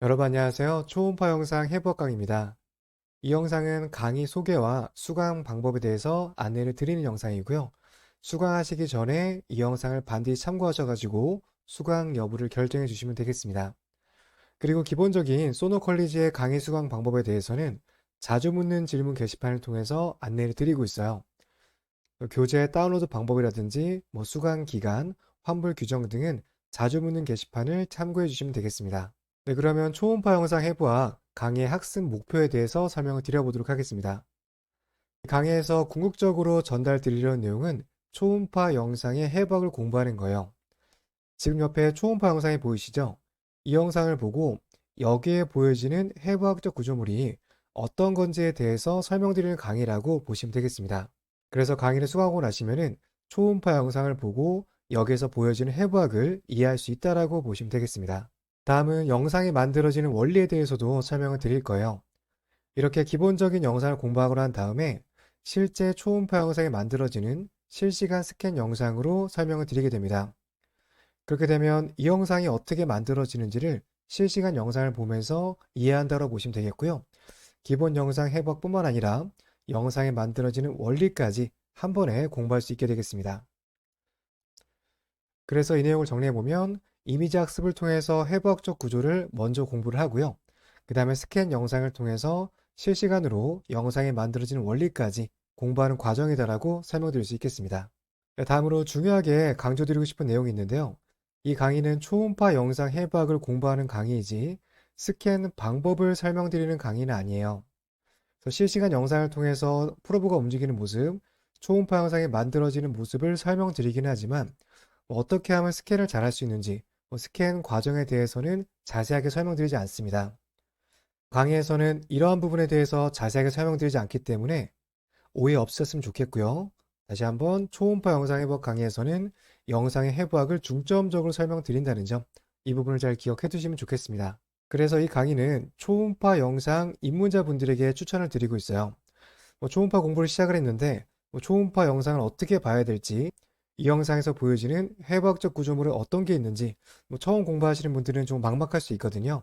여러분 안녕하세요. 초음파 영상 해부학 강의입니다. 이 영상은 강의 소개와 수강 방법에 대해서 안내를 드리는 영상이고요. 수강하시기 전에 이 영상을 반드시 참고하셔가지고 수강 여부를 결정해 주시면 되겠습니다. 그리고 기본적인 소노컬리지의 강의 수강 방법에 대해서는 자주 묻는 질문 게시판을 통해서 안내를 드리고 있어요. 교재 다운로드 방법이라든지 수강 기간, 환불 규정 등은 자주 묻는 게시판을 참고해 주시면 되겠습니다. 네, 그러면 초음파 영상 해부학 강의 학습 목표에 대해서 설명을 드려보도록 하겠습니다. 강의에서 궁극적으로 전달 드리려는 내용은 초음파 영상의 해부학을 공부하는 거예요. 지금 옆에 초음파 영상이 보이시죠? 이 영상을 보고 여기에 보여지는 해부학적 구조물이 어떤 건지에 대해서 설명드리는 강의라고 보시면 되겠습니다. 그래서 강의를 수강하고 나시면은 초음파 영상을 보고 여기에서 보여지는 해부학을 이해할 수 있다라고 보시면 되겠습니다. 다음은 영상이 만들어지는 원리에 대해서도 설명을 드릴 거예요. 이렇게 기본적인 영상을 공부하고 난 다음에 실제 초음파 영상이 만들어지는 실시간 스캔 영상으로 설명을 드리게 됩니다. 그렇게 되면 이 영상이 어떻게 만들어지는지를 실시간 영상을 보면서 이해한다고 보시면 되겠고요. 기본 영상 해부뿐만 아니라 영상이 만들어지는 원리까지 한 번에 공부할 수 있게 되겠습니다. 그래서 이 내용을 정리해보면 이미지 학습을 통해서 해부학적 구조를 먼저 공부를 하고요. 그 다음에 스캔 영상을 통해서 실시간으로 영상이 만들어지는 원리까지 공부하는 과정이다라고 설명드릴 수 있겠습니다. 다음으로 중요하게 강조드리고 싶은 내용이 있는데요. 이 강의는 초음파 영상 해부학을 공부하는 강의이지 스캔 방법을 설명드리는 강의는 아니에요. 그래서 실시간 영상을 통해서 프로브가 움직이는 모습, 초음파 영상이 만들어지는 모습을 설명드리긴 하지만 어떻게 하면 스캔을 잘할 수 있는지 스캔 과정에 대해서는 자세하게 설명드리지 않습니다. 강의에서는 이러한 부분에 대해서 자세하게 설명드리지 않기 때문에 오해 없으셨으면 좋겠고요. 다시 한번 초음파 영상 해부학 강의에서는 영상의 해부학을 중점적으로 설명드린다는 점, 이 부분을 잘 기억해 두시면 좋겠습니다. 그래서 이 강의는 초음파 영상 입문자분들에게 추천을 드리고 있어요. 초음파 공부를 시작을 했는데 초음파 영상을 어떻게 봐야 될지, 이 영상에서 보여지는 해부학적 구조물은 어떤 게 있는지 처음 공부하시는 분들은 좀 막막할 수 있거든요.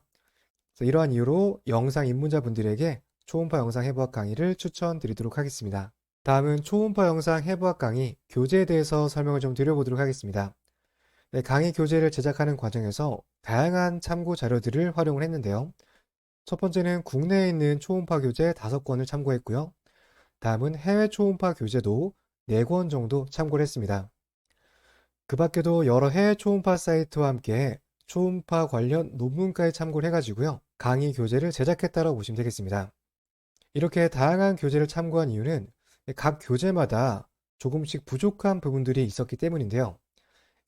그래서 이러한 이유로 영상 입문자분들에게 초음파 영상 해부학 강의를 추천드리도록 하겠습니다. 다음은 초음파 영상 해부학 강의 교재에 대해서 설명을 좀 드려보도록 하겠습니다. 네, 강의 교재를 제작하는 과정에서 다양한 참고 자료들을 활용을 했는데요. 첫 번째는 국내에 있는 초음파 교재 5권을 참고했고요. 다음은 해외 초음파 교재도 4권 정도 참고를 했습니다. 그 밖에도 여러 해외 초음파 사이트와 함께 초음파 관련 논문까지 참고를 해가지고요. 강의 교재를 제작했다고 보시면 되겠습니다. 이렇게 다양한 교재를 참고한 이유는 각 교재마다 조금씩 부족한 부분들이 있었기 때문인데요.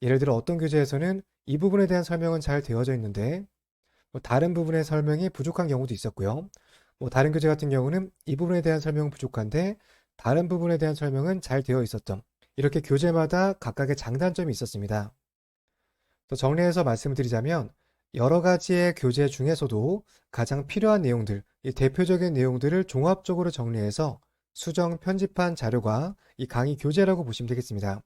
예를 들어 어떤 교재에서는 이 부분에 대한 설명은 잘 되어져 있는데 다른 부분의 설명이 부족한 경우도 있었고요. 다른 교재 같은 경우는 이 부분에 대한 설명은 부족한데 다른 부분에 대한 설명은 잘 되어 있었던, 이렇게 교재마다 각각의 장단점이 있었습니다. 또 정리해서 말씀을 드리자면 여러 가지의 교재 중에서도 가장 필요한 내용들, 이 대표적인 내용들을 종합적으로 정리해서 수정 편집한 자료가 이 강의 교재라고 보시면 되겠습니다.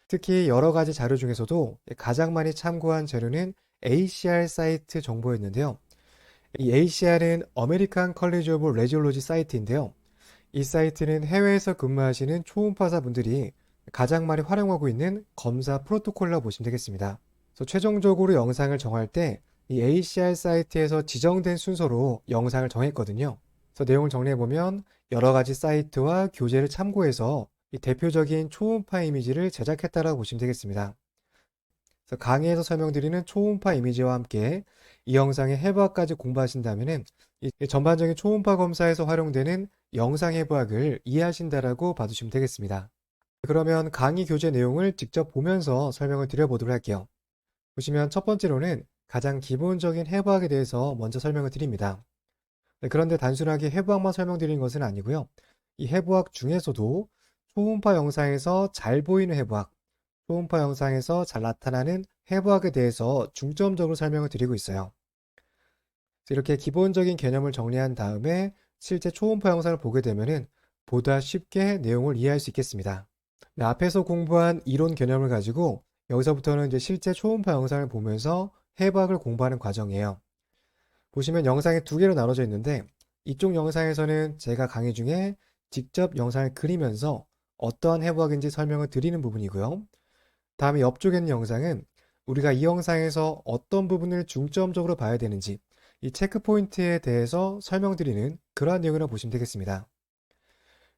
특히 여러 가지 자료 중에서도 가장 많이 참고한 자료는 ACR 사이트 정보였는데요. 이 ACR은 American College of Radiology 사이트인데요. 이 사이트는 해외에서 근무하시는 초음파사 분들이 가장 많이 활용하고 있는 검사 프로토콜이라고 보시면 되겠습니다. 그래서 최종적으로 영상을 정할 때 이 ACR 사이트에서 지정된 순서로 영상을 정했거든요. 그래서 내용을 정리해보면 여러 가지 사이트와 교재를 참고해서 이 대표적인 초음파 이미지를 제작했다라고 보시면 되겠습니다. 그래서 강의에서 설명드리는 초음파 이미지와 함께 이 영상의 해부학까지 공부하신다면 이 전반적인 초음파 검사에서 활용되는 영상 해부학을 이해하신다라고 봐주시면 되겠습니다. 그러면 강의 교재 내용을 직접 보면서 설명을 드려보도록 할게요. 보시면 첫 번째로는 가장 기본적인 해부학에 대해서 먼저 설명을 드립니다. 네, 그런데 단순하게 해부학만 설명드리는 것은 아니고요. 이 해부학 중에서도 초음파 영상에서 잘 보이는 해부학, 초음파 영상에서 잘 나타나는 해부학에 대해서 중점적으로 설명을 드리고 있어요. 이렇게 기본적인 개념을 정리한 다음에 실제 초음파 영상을 보게 되면은 보다 쉽게 내용을 이해할 수 있겠습니다. 네, 앞에서 공부한 이론 개념을 가지고 여기서부터는 이제 실제 초음파 영상을 보면서 해부학을 공부하는 과정이에요. 보시면 영상이 두 개로 나눠져 있는데 이쪽 영상에서는 제가 강의 중에 직접 영상을 그리면서 어떠한 해부학인지 설명을 드리는 부분이고요. 다음에 옆쪽에 있는 영상은 우리가 이 영상에서 어떤 부분을 중점적으로 봐야 되는지 이 체크 포인트에 대해서 설명드리는 그러한 내용이라고 보시면 되겠습니다.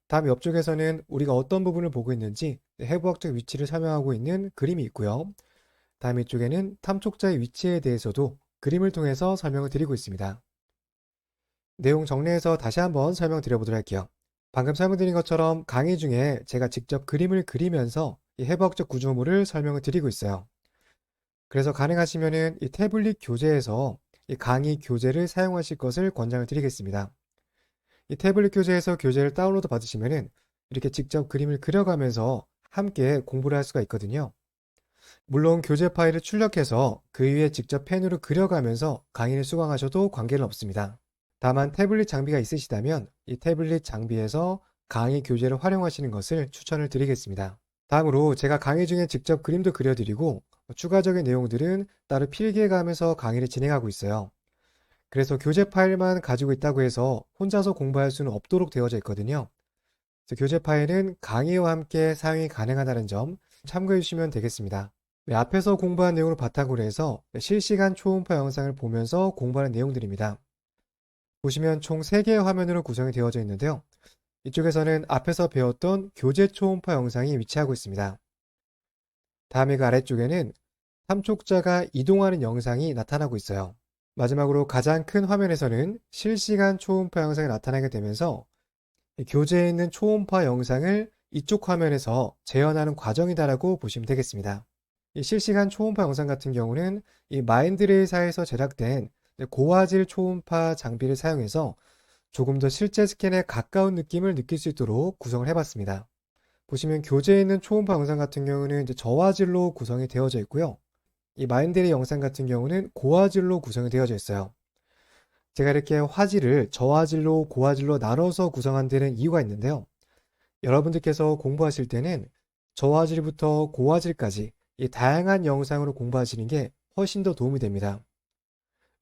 다음 옆쪽에서는 우리가 어떤 부분을 보고 있는지 해부학적 위치를 설명하고 있는 그림이 있고요. 다음 이쪽에는 탐촉자의 위치에 대해서도 그림을 통해서 설명을 드리고 있습니다. 내용 정리해서 다시 한번 설명드려보도록 할게요. 방금 설명드린 것처럼 강의 중에 제가 직접 그림을 그리면서 이 해부학적 구조물을 설명을 드리고 있어요. 그래서 가능하시면은 이 태블릿 교재에서 이 강의 교재를 사용하실 것을 권장을 드리겠습니다. 이 태블릿 교재에서 교재를 다운로드 받으시면은 이렇게 직접 그림을 그려가면서 함께 공부를 할 수가 있거든요. 물론 교재 파일을 출력해서 그 위에 직접 펜으로 그려가면서 강의를 수강하셔도 관계는 없습니다. 다만 태블릿 장비가 있으시다면 이 태블릿 장비에서 강의 교재를 활용하시는 것을 추천을 드리겠습니다. 다음으로 제가 강의 중에 직접 그림도 그려드리고 추가적인 내용들은 따로 필기해가면서 강의를 진행하고 있어요. 그래서 교재 파일만 가지고 있다고 해서 혼자서 공부할 수는 없도록 되어져 있거든요. 그래서 교재 파일은 강의와 함께 사용이 가능하다는 점 참고해 주시면 되겠습니다. 네, 앞에서 공부한 내용을 바탕으로 해서 실시간 초음파 영상을 보면서 공부하는 내용들입니다. 보시면 총 3개의 화면으로 구성이 되어져 있는데요. 이쪽에서는 앞에서 배웠던 교재 초음파 영상이 위치하고 있습니다. 다음에 그 아래쪽에는 탐촉자가 이동하는 영상이 나타나고 있어요. 마지막으로 가장 큰 화면에서는 실시간 초음파 영상이 나타나게 되면서 교재에 있는 초음파 영상을 이쪽 화면에서 재현하는 과정이다라고 보시면 되겠습니다. 이 실시간 초음파 영상 같은 경우는 이 마인드레이사에서 제작된 고화질 초음파 장비를 사용해서 조금 더 실제 스캔에 가까운 느낌을 느낄 수 있도록 구성을 해봤습니다. 보시면 교재에 있는 초음파 영상 같은 경우는 이제 저화질로 구성이 되어져 있고요. 이 마인드레이 영상 같은 경우는 고화질로 구성이 되어져 있어요. 제가 이렇게 화질을 저화질로 고화질로 나눠서 구성한 데는 이유가 있는데요. 여러분들께서 공부하실 때는 저화질부터 고화질까지 이 다양한 영상으로 공부하시는 게 훨씬 더 도움이 됩니다.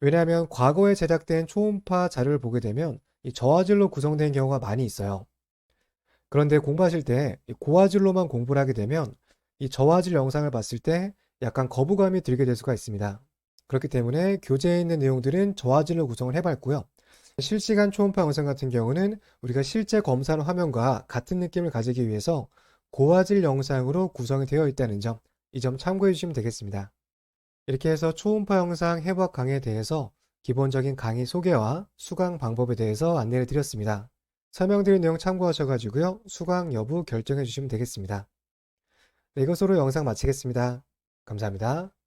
왜냐하면 과거에 제작된 초음파 자료를 보게 되면 이 저화질로 구성된 경우가 많이 있어요. 그런데 공부하실 때 고화질로만 공부를 하게 되면 이 저화질 영상을 봤을 때 약간 거부감이 들게 될 수가 있습니다. 그렇기 때문에 교재에 있는 내용들은 저화질로 구성을 해봤고요. 실시간 초음파 영상 같은 경우는 우리가 실제 검사하는 화면과 같은 느낌을 가지기 위해서 고화질 영상으로 구성이 되어 있다는 점, 이 점 참고해 주시면 되겠습니다. 이렇게 해서 초음파 영상 해부학 강의에 대해서 기본적인 강의 소개와 수강 방법에 대해서 안내를 드렸습니다. 설명드린 내용 참고하셔가지고요. 수강 여부 결정해 주시면 되겠습니다. 네, 이것으로 영상 마치겠습니다. 감사합니다.